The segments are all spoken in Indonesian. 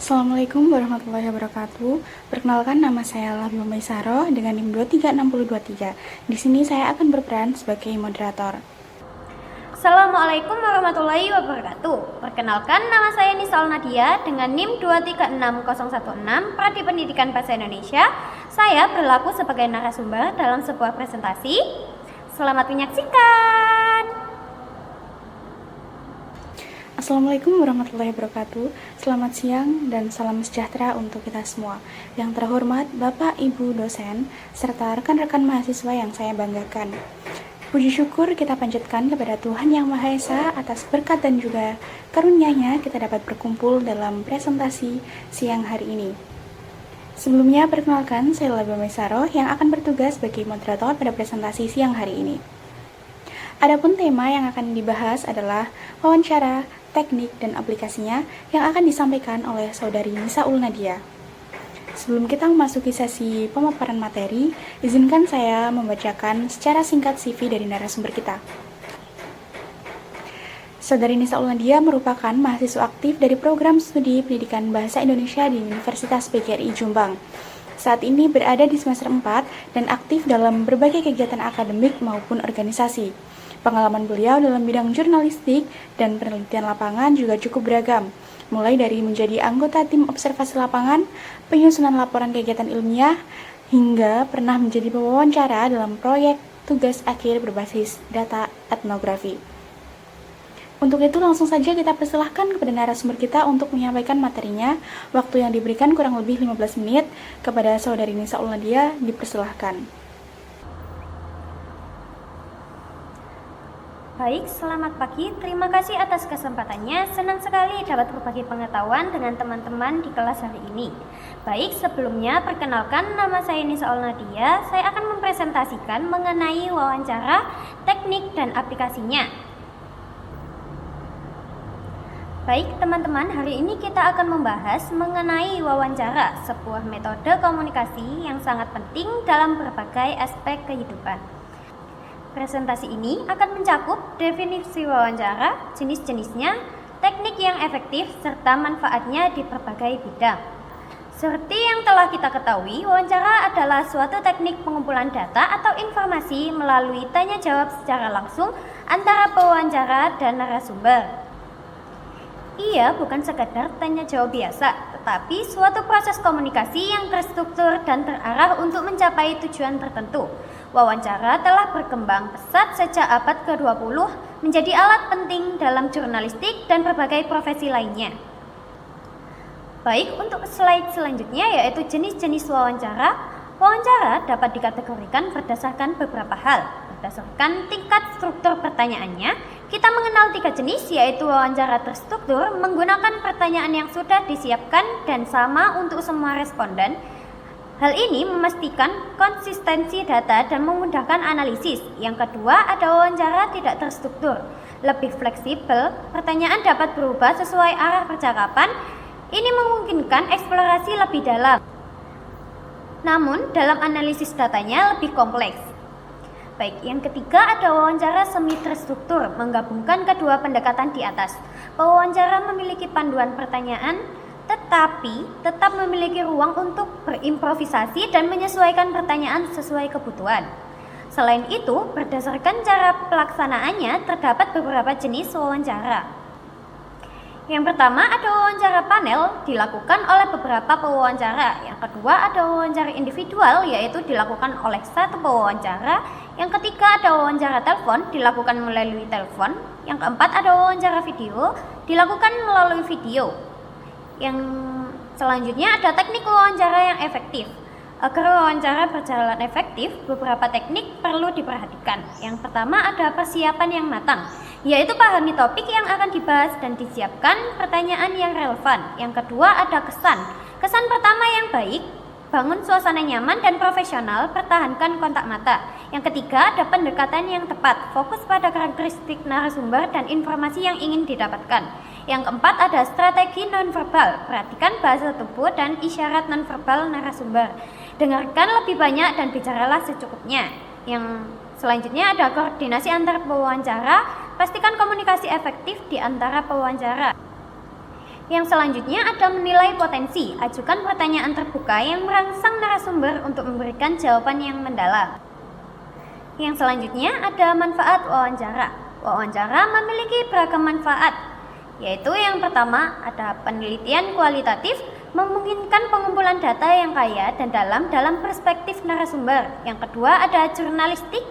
Assalamualaikum warahmatullahi wabarakatuh. Perkenalkan, nama saya Labi Maisaroh dengan NIM 236023. Di sini saya akan berperan sebagai moderator. Assalamualaikum warahmatullahi wabarakatuh. Perkenalkan, nama saya Nisal Nadia dengan NIM 236016, Prodi Pendidikan Bahasa Indonesia. Saya berlaku sebagai narasumber dalam sebuah presentasi. Selamat menyaksikan. Assalamualaikum warahmatullahi wabarakatuh. Selamat siang dan salam sejahtera untuk kita semua. Yang terhormat Bapak, Ibu, dosen, serta rekan-rekan mahasiswa yang saya banggakan. Puji syukur kita panjatkan kepada Tuhan Yang Maha Esa atas berkat dan juga karunia-Nya kita dapat berkumpul dalam presentasi siang hari ini. Sebelumnya, perkenalkan, saya Labi Maisaroh yang akan bertugas sebagai moderator pada presentasi siang hari ini. Adapun tema yang akan dibahas adalah wawancara, teknik, dan aplikasinya yang akan disampaikan oleh Saudari Nisaul Nadia. Sebelum kita memasuki sesi pemaparan materi, izinkan saya membacakan secara singkat CV dari narasumber kita. Saudari Nisaul Nadia merupakan mahasiswa aktif dari program studi pendidikan Bahasa Indonesia di Universitas PGRI Jombang. Saat ini berada di semester 4 dan aktif dalam berbagai kegiatan akademik maupun organisasi. Pengalaman beliau dalam bidang jurnalistik dan penelitian lapangan juga cukup beragam, mulai dari menjadi anggota tim observasi lapangan, penyusunan laporan kegiatan ilmiah, hingga pernah menjadi pewawancara dalam proyek tugas akhir berbasis data etnografi. Untuk itu langsung saja kita persilahkan kepada narasumber kita untuk menyampaikan materinya. Waktu yang diberikan kurang lebih 15 menit. Kepada Saudari Nisaul Nadia dipersilahkan. Baik, selamat pagi. Terima kasih atas kesempatannya. Senang sekali dapat berbagi pengetahuan dengan teman-teman di kelas hari ini. Baik, sebelumnya perkenalkan, nama saya Nisaul Nadia. Saya akan mempresentasikan mengenai wawancara, teknik, dan aplikasinya. Baik teman-teman, hari ini kita akan membahas mengenai wawancara, sebuah metode komunikasi yang sangat penting dalam berbagai aspek kehidupan. Presentasi ini akan mencakup definisi wawancara, jenis-jenisnya, teknik yang efektif, serta manfaatnya di berbagai bidang. Seperti yang telah kita ketahui, wawancara adalah suatu teknik pengumpulan data atau informasi melalui tanya-jawab secara langsung antara pewawancara dan narasumber. Ia bukan sekadar tanya-jawab biasa, tetapi suatu proses komunikasi yang terstruktur dan terarah untuk mencapai tujuan tertentu. Wawancara telah berkembang pesat sejak abad ke-20 menjadi alat penting dalam jurnalistik dan berbagai profesi lainnya. Baik, untuk slide selanjutnya yaitu jenis-jenis wawancara. Wawancara dapat dikategorikan berdasarkan beberapa hal. Berdasarkan tingkat struktur pertanyaannya, kita mengenal 3 jenis, yaitu wawancara terstruktur menggunakan pertanyaan yang sudah disiapkan dan sama untuk semua responden. Hal ini memastikan konsistensi data dan memudahkan analisis. Yang kedua, ada wawancara tidak terstruktur. Lebih fleksibel, pertanyaan dapat berubah sesuai arah percakapan. Ini memungkinkan eksplorasi lebih dalam. Namun, dalam analisis datanya lebih kompleks. Baik, yang ketiga ada wawancara semi terstruktur, menggabungkan kedua pendekatan di atas. Pewawancara memiliki panduan pertanyaan, tetapi tetap memiliki ruang untuk berimprovisasi dan menyesuaikan pertanyaan sesuai kebutuhan. Selain itu, berdasarkan cara pelaksanaannya, terdapat beberapa jenis wawancara. Yang pertama ada wawancara panel, dilakukan oleh beberapa pewawancara. Yang kedua ada wawancara individual, yaitu dilakukan oleh satu pewawancara. Yang ketiga ada wawancara telepon, dilakukan melalui telepon. Yang keempat ada wawancara video, dilakukan melalui video. Yang selanjutnya ada teknik wawancara yang efektif. Agar wawancara berjalan efektif, beberapa teknik perlu diperhatikan. Yang pertama ada persiapan yang matang, yaitu pahami topik yang akan dibahas dan disiapkan pertanyaan yang relevan. Yang kedua ada kesan. Kesan pertama yang baik, bangun suasana nyaman dan profesional, pertahankan kontak mata. Yang ketiga ada pendekatan yang tepat, fokus pada karakteristik narasumber dan informasi yang ingin didapatkan. Yang keempat ada strategi nonverbal, perhatikan bahasa tubuh dan isyarat nonverbal narasumber. Dengarkan lebih banyak dan bicaralah secukupnya. Yang selanjutnya ada koordinasi antar pewawancara, pastikan komunikasi efektif di antara pewawancara. Yang selanjutnya ada menilai potensi. Ajukan pertanyaan terbuka yang merangsang narasumber untuk memberikan jawaban yang mendalam. Yang selanjutnya ada manfaat wawancara. Wawancara memiliki beragam manfaat, yaitu yang pertama ada penelitian kualitatif, memungkinkan pengumpulan data yang kaya dan dalam perspektif narasumber. Yang kedua ada jurnalistik,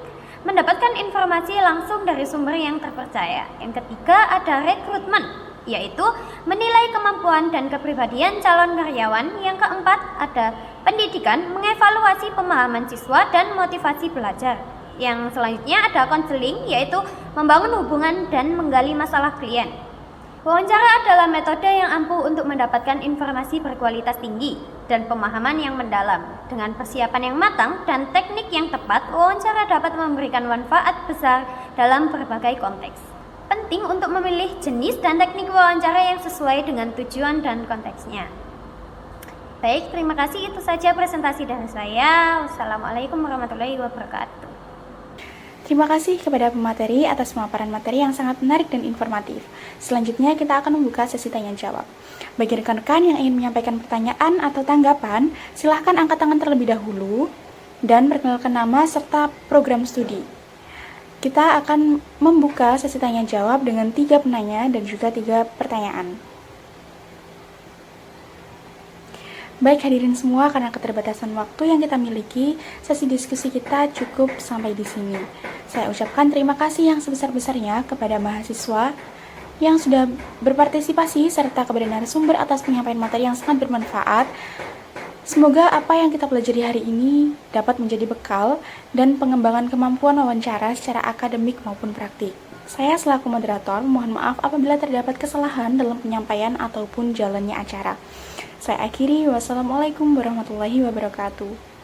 mendapatkan informasi langsung dari sumber yang terpercaya. Yang ketiga ada rekrutmen, yaitu menilai kemampuan dan kepribadian calon karyawan. Yang keempat ada pendidikan, mengevaluasi pemahaman siswa dan motivasi belajar. Yang selanjutnya ada konseling, yaitu membangun hubungan dan menggali masalah klien. Wawancara adalah metode yang ampuh untuk mendapatkan informasi berkualitas tinggi dan pemahaman yang mendalam. Dengan persiapan yang matang dan teknik yang tepat, wawancara dapat memberikan manfaat besar dalam berbagai konteks. Penting untuk memilih jenis dan teknik wawancara yang sesuai dengan tujuan dan konteksnya. Baik, terima kasih. Itu saja presentasi dari saya. Wassalamualaikum warahmatullahi wabarakatuh. Terima kasih kepada pemateri atas pemaparan materi yang sangat menarik dan informatif. Selanjutnya kita akan membuka sesi tanya jawab. Bagi rekan-rekan yang ingin menyampaikan pertanyaan atau tanggapan, silahkan angkat tangan terlebih dahulu dan perkenalkan nama serta program studi. Kita akan membuka sesi tanya jawab dengan 3 penanya dan juga 3 pertanyaan. Baik hadirin semua, karena keterbatasan waktu yang kita miliki, sesi diskusi kita cukup sampai di sini. Saya ucapkan terima kasih yang sebesar-besarnya kepada mahasiswa yang sudah berpartisipasi serta kepada narasumber atas penyampaian materi yang sangat bermanfaat. Semoga apa yang kita pelajari hari ini dapat menjadi bekal dan pengembangan kemampuan wawancara secara akademik maupun praktik. Saya selaku moderator mohon maaf apabila terdapat kesalahan dalam penyampaian ataupun jalannya acara. Saya akhiri, wassalamualaikum warahmatullahi wabarakatuh.